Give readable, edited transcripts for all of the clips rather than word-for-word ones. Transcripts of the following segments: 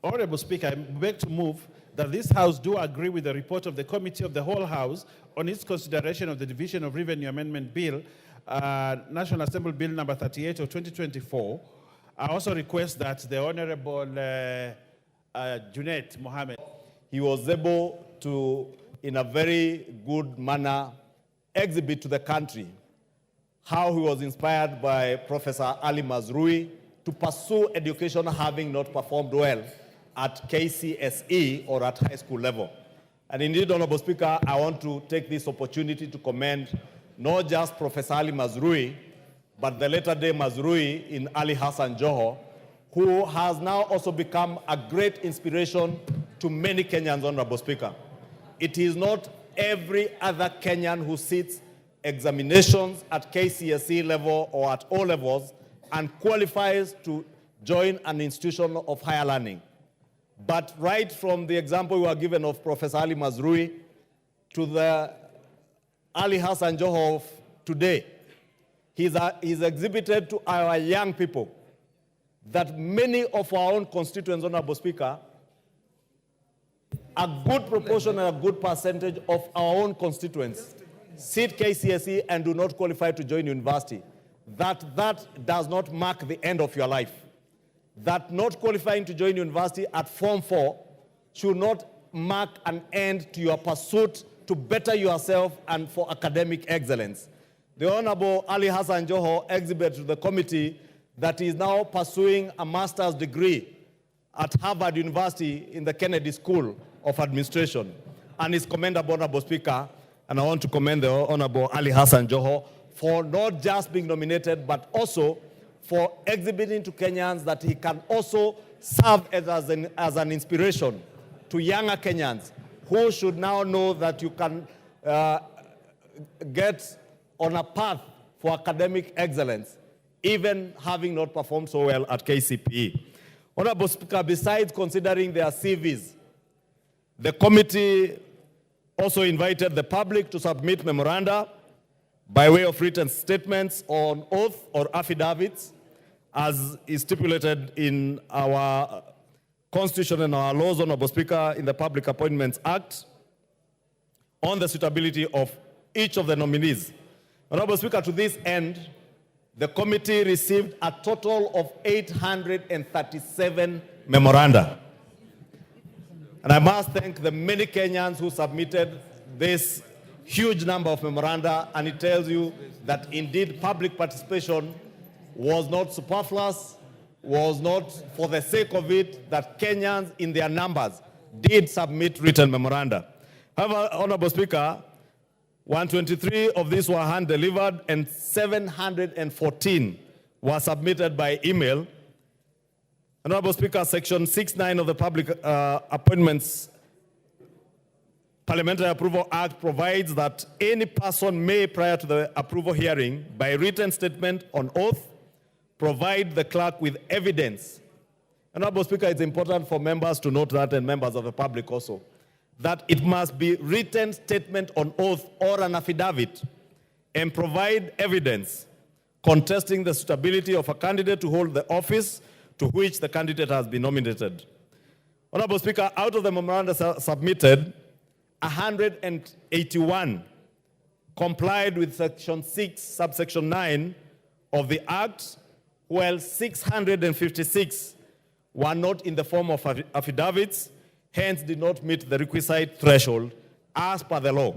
Honorable Speaker, I beg to move that this House do agree with the report of the Committee of the Whole House on its consideration of the Division of Revenue Amendment Bill, National Assembly Bill number 38 of 2024. I also request that the Honorable Junet Mohammed. He was able to, in a very good manner, exhibit to the country how he was inspired by Professor Ali Mazrui to pursue education having not performed well at KCSE or at high school level. And indeed, Honorable Speaker, I want to take this opportunity to commend not just Professor Ali Mazrui, but the later day Mazrui in Ali Hassan Joho, who has now also become a great inspiration to many Kenyans, Honorable Speaker. It is not every other Kenyan who sits examinations at KCSE level or at O levels and qualifies to join an institution of higher learning. But right from the example we were given of Professor Ali Mazrui to the Ali Hassan Joho of today, he's exhibited to our young people that many of our own constituents, Honorable Speaker, a good proportion and a good percentage of our own constituents sit KCSE and do not qualify to join university. That does not mark the end of your life. That not qualifying to join university at Form 4 should not mark an end to your pursuit to better yourself and for academic excellence. The Honorable Ali Hassan Joho exhibited to the committee that he is now pursuing a master's degree at Harvard University in the Kennedy School of Administration, and is commendable, Honorable Speaker, and I want to commend the Honorable Ali Hassan Joho for not just being nominated, but also for exhibiting to Kenyans that he can also serve as an inspiration to younger Kenyans who should now know that you can get on a path for academic excellence, even having not performed so well at KCPE. Honorable Speaker, besides considering their CVs, the committee also invited the public to submit memoranda by way of written statements on oath or affidavits, as is stipulated in our Constitution and our laws, Honorable Speaker, in the Public Appointments Act, on the suitability of each of the nominees. Honorable Speaker, to this end, the committee received a total of 837 memoranda. And I must thank the many Kenyans who submitted this huge number of memoranda, and it tells you that indeed public participation was not superfluous, was not for the sake of it, that Kenyans in their numbers did submit written memoranda. However, Honorable Speaker, 123 of these were hand-delivered and 714 were submitted by email. Honorable Speaker, Section 6(9) of the Public Appointments Parliamentary Approval Act provides that any person may, prior to the approval hearing, by written statement on oath, provide the clerk with evidence. Honorable Speaker, it's important for members to note that, and members of the public also, that it must be written statement on oath or an affidavit and provide evidence contesting the suitability of a candidate to hold the office to which the candidate has been nominated. Honorable Speaker, out of the memoranda submitted, 181 complied with Section 6, subsection 9 of the Act, while 656 were not in the form of affidavits, hence did not meet the requisite threshold as per the law.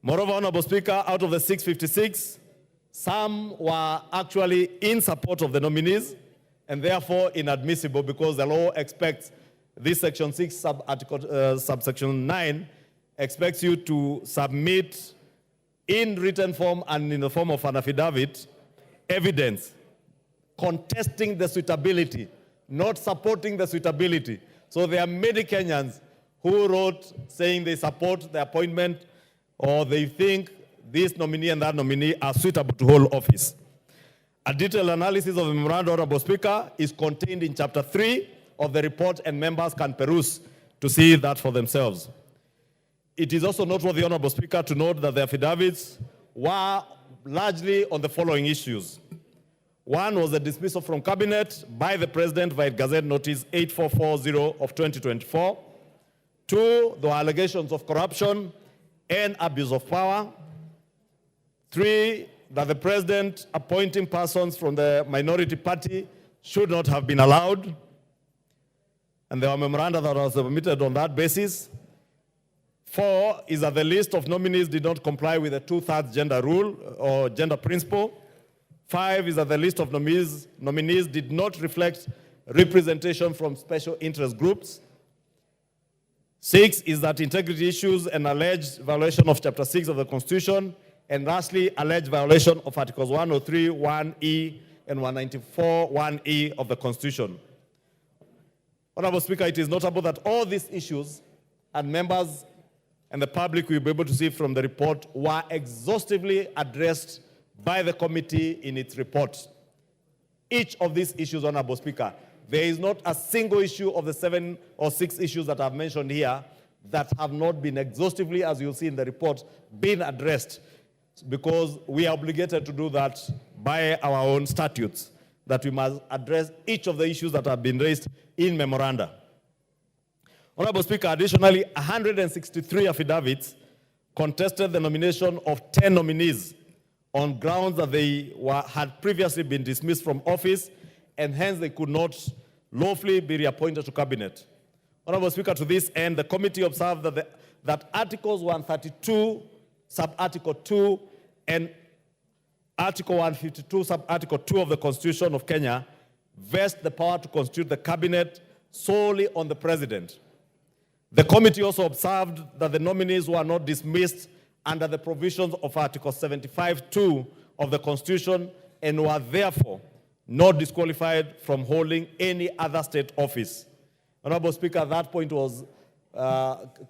Moreover, Honorable Speaker, out of the 656, some were actually in support of the nominees and therefore inadmissible because the law expects this Section 6, subsection 9, expects you to submit in written form and in the form of an affidavit evidence contesting the suitability, not supporting the suitability. So there are many Kenyans who wrote saying they support the appointment or they think this nominee and that nominee are suitable to hold office. A detailed analysis of the memorandum, Honorable Speaker, is contained in Chapter 3 of the report, and members can peruse to see that for themselves. It is also noteworthy, Honorable Speaker, to note that the affidavits were largely on the following issues. One was the dismissal from cabinet by the president via Gazette Notice 8440 of 2024. Two, there were allegations of corruption and abuse of power. Three, that the president appointing persons from the minority party should not have been allowed. And there were memoranda that was submitted on that basis. Four is that the list of nominees did not comply with the 2/3 gender rule or gender principle. Five is that the list of nominees did not reflect representation from special interest groups. Six is that integrity issues and alleged violation of Chapter 6 of the Constitution, and lastly, alleged violation of Articles 103, 1E, and 194, 1E of the Constitution. Honorable Speaker, it is notable that all these issues, and members and the public will be able to see from the report, were exhaustively addressed by the committee in its report. Each of these issues, Honorable Speaker, there is not a single issue of the 7 or 6 issues that I've mentioned here that have not been exhaustively, as you'll see in the report, been addressed, because we are obligated to do that by our own statutes, that we must address each of the issues that have been raised in memoranda. Honorable Speaker, additionally, 163 affidavits contested the nomination of 10 nominees on grounds that they had previously been dismissed from office, and hence they could not lawfully be reappointed to cabinet. Honorable Speaker, to this end, the committee observed that Articles 132, Sub-Article 2, and Article 152, Sub-Article 2 of the Constitution of Kenya vest the power to constitute the cabinet solely on the president. The committee also observed that the nominees were not dismissed under the provisions of Article 75(2) of the Constitution and were therefore not disqualified from holding any other state office. Honorable Speaker, that point was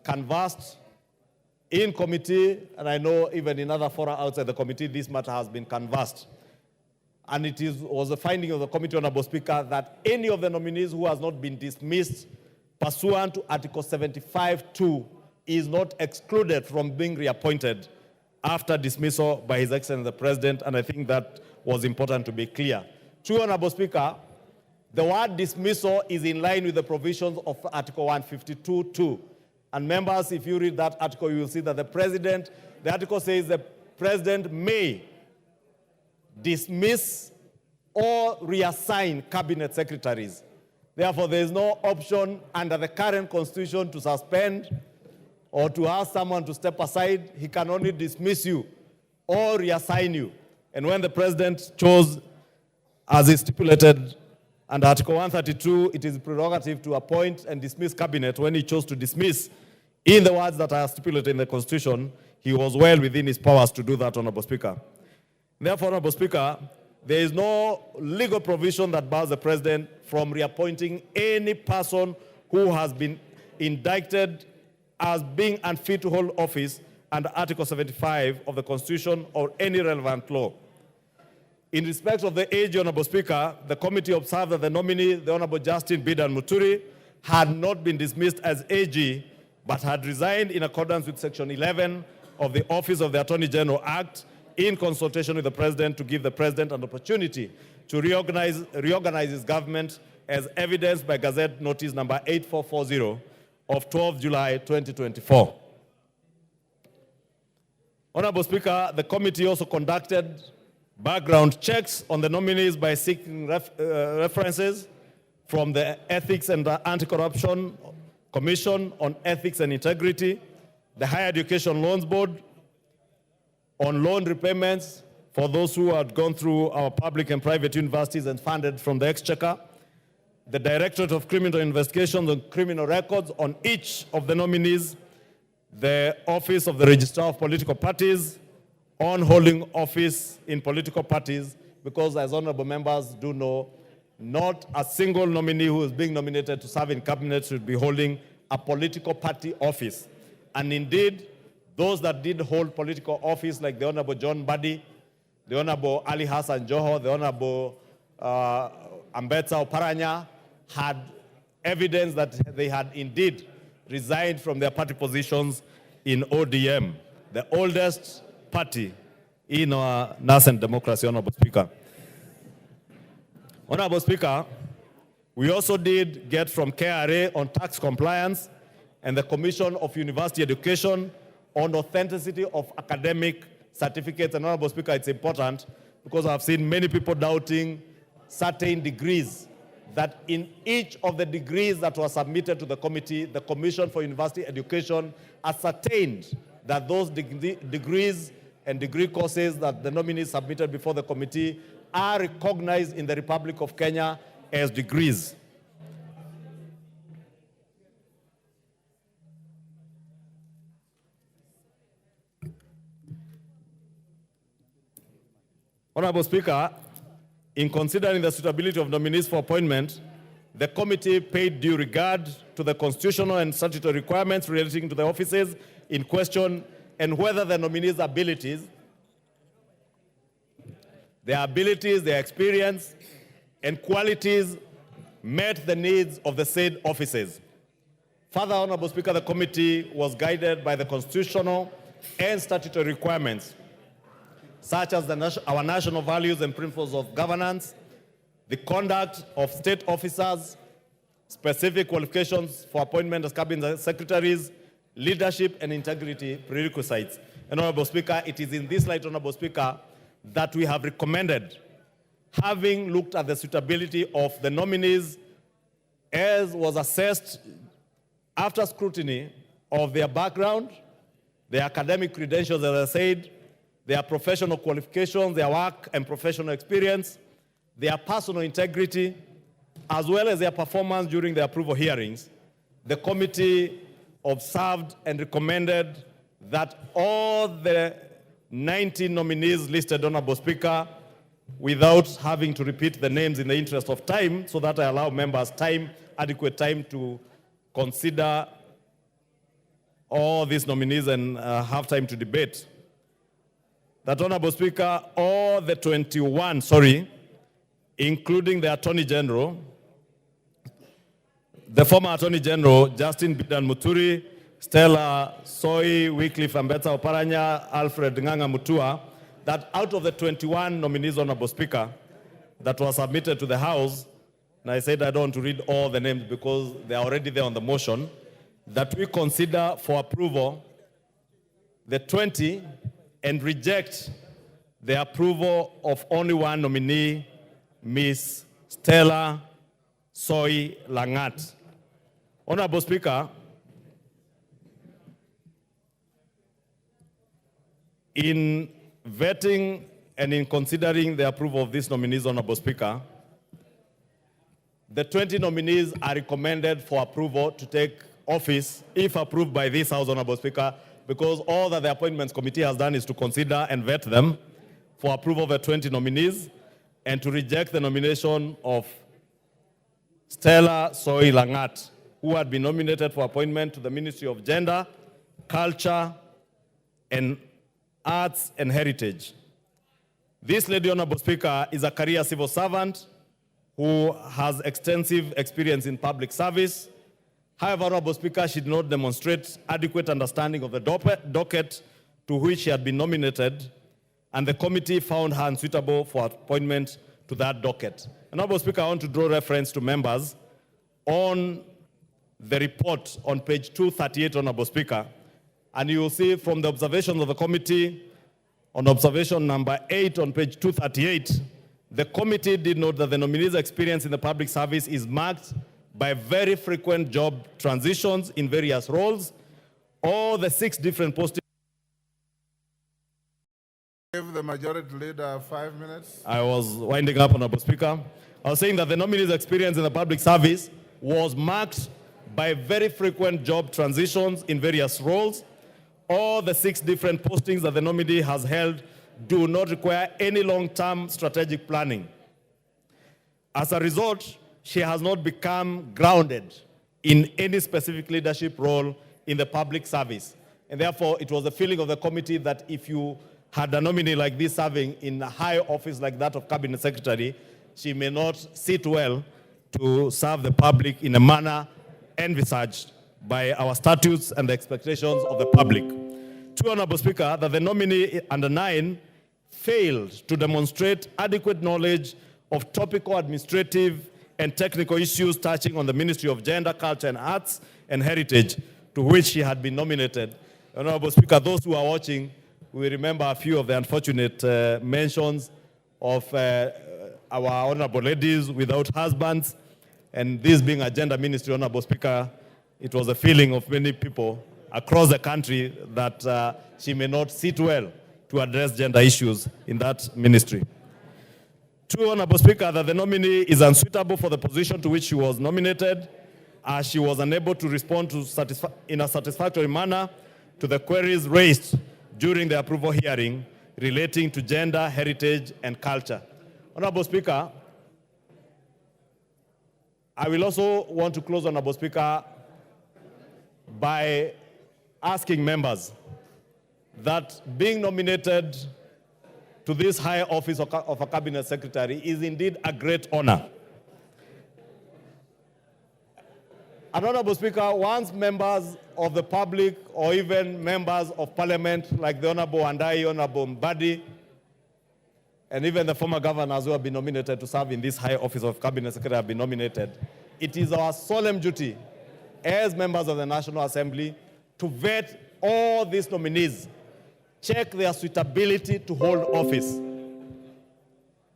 canvassed in committee, and I know even in other fora outside the committee, this matter has been canvassed. And it was a finding of the committee, Honorable Speaker, that any of the nominees who has not been dismissed pursuant to Article 75(2) is not excluded from being reappointed after dismissal by His Excellency the President, and I think that was important to be clear. True, Honorable Speaker, the word dismissal is in line with the provisions of Article 152(2). And members, if you read that article, you will see that the article says the President may dismiss or reassign cabinet secretaries. Therefore, there is no option under the current Constitution to suspend or to ask someone to step aside. He can only dismiss you or reassign you. And when the President chose, as is stipulated under Article 132, it is prerogative to appoint and dismiss cabinet. When he chose to dismiss, in the words that are stipulated in the Constitution, he was well within his powers to do that, Honorable Speaker. Therefore, Honorable Speaker, there is no legal provision that bars the President from reappointing any person who has been indicted as being unfit to hold office under Article 75 of the Constitution or any relevant law. In respect of the age, Honorable Speaker, the committee observed that the nominee, the Honorable Justin Bidan Muturi, had not been dismissed as AG, but had resigned in accordance with Section 11 of the Office of the Attorney General Act in consultation with the President to give the President an opportunity to reorganize his government, as evidenced by Gazette Notice number 8440 of 12 July 2024. Honorable Speaker, the committee also conducted background checks on the nominees by seeking references from the Ethics and Anti-Corruption Commission on Ethics and Integrity, the Higher Education Loans Board, on loan repayments for those who had gone through our public and private universities and funded from the Exchequer, the Directorate of Criminal Investigations on Criminal Records on each of the nominees, the Office of the Registrar of Political Parties on holding office in political parties, because as honorable members do know, not a single nominee who is being nominated to serve in cabinet should be holding a political party office. And indeed, those that did hold political office, like the Honorable John Badi, the Honorable Ali Hassan Joho, the Honorable Ambetsa Oparanya, had evidence that they had indeed resigned from their party positions in ODM, the oldest party in our nascent democracy, Honorable Speaker. Honorable Speaker, we also did get from KRA on tax compliance and the Commission of University Education on authenticity of academic certificates. And Honorable Speaker, it's important because I've seen many people doubting certain degrees, that in each of the degrees that were submitted to the committee, the Commission for University Education ascertained that those degrees and degree courses that the nominees submitted before the committee are recognized in the Republic of Kenya as degrees. Honorable Speaker, in considering the suitability of nominees for appointment, the committee paid due regard to the constitutional and statutory requirements relating to the offices in question and whether the nominees' abilities, their experience, and qualities met the needs of the said offices. Further, Honorable Speaker, the committee was guided by the constitutional and statutory requirements, such as our national values and principles of governance, the conduct of state officers, specific qualifications for appointment as cabinet secretaries, leadership and integrity prerequisites. And Honorable Speaker, it is in this light, Honorable Speaker, that we have recommended, having looked at the suitability of the nominees as was assessed after scrutiny of their background, their academic credentials, as I said, their professional qualifications, their work and professional experience, their personal integrity, as well as their performance during the approval hearings. The committee observed and recommended that all the 19 nominees listed, Honorable Speaker, without having to repeat the names in the interest of time, so that I allow members adequate time to consider all these nominees and have time to debate. That, Honorable Speaker, all the 21, including the Attorney General, the former Attorney General, Justin Bidan Muturi, Stella Soy, Wycliffe Ambetsa Oparanya, Alfred Nganga Mutua, that out of the 21 nominees, Honorable Speaker, that were submitted to the House, and I said I don't want to read all the names because they are already there on the motion, that we consider for approval the 20 and reject the approval of only one nominee, Ms. Stella Soy Langat. Honorable Speaker, in vetting and in considering the approval of these nominees, Honorable Speaker, the 20 nominees are recommended for approval to take office if approved by this House, Honorable Speaker, because all that the Appointments Committee has done is to consider and vet them for approval of the 20 nominees and to reject the nomination of Stella Soy Langat, who had been nominated for appointment to the Ministry of Gender, Culture, and Arts and Heritage. This lady, Honorable Speaker, is a career civil servant who has extensive experience in public service. However, Honorable Speaker, she did not demonstrate adequate understanding of the docket to which she had been nominated, and the committee found her unsuitable for appointment to that docket. Honorable Speaker, I want to draw reference to members on the report on page 238, Honorable Speaker, and you will see from the observations of the committee on observation number 8 on page 238, the committee did note that the nominee's experience in the public service is marked by very frequent job transitions in various roles. All the 6 different postings. Give the majority leader 5 minutes. I was winding up, Honorable Speaker. I was saying that the nominee's experience in the public service was marked by very frequent job transitions in various roles. All the 6 different postings that the nominee has held do not require any long-term strategic planning. As a result, she has not become grounded in any specific leadership role in the public service. And therefore, it was the feeling of the committee that if you had a nominee like this serving in a high office like that of Cabinet Secretary, she may not sit well to serve the public in a manner envisaged by our statutes and the expectations of the public. 2, Honorable Speaker, that the nominee under 9 failed to demonstrate adequate knowledge of topical administrative and technical issues touching on the Ministry of Gender, Culture and Arts and Heritage, to which she had been nominated. Honorable Speaker, those who are watching will remember a few of the unfortunate mentions of our honorable ladies without husbands, and this being a gender ministry, Honorable Speaker, it was a feeling of many people across the country that she may not sit well to address gender issues in that ministry. Two, Honorable Speaker, that the nominee is unsuitable for the position to which she was nominated, as she was unable to respond in a satisfactory manner to the queries raised during the approval hearing relating to gender, heritage, and culture. Honorable Speaker, I will also want to close, Honorable Speaker, by asking members that being nominated to this high office of a cabinet secretary is indeed a great honor. And Honorable Speaker, once members of the public or even members of parliament like the Honorable Andai, Honorable Mbadi, and even the former governors who have been nominated to serve in this high office of cabinet secretary have been nominated, it is our solemn duty as members of the National Assembly to vet all these nominees, check their suitability to hold office.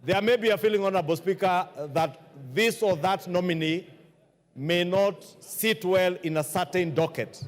There may be a feeling, Honorable Speaker, that this or that nominee may not sit well in a certain docket.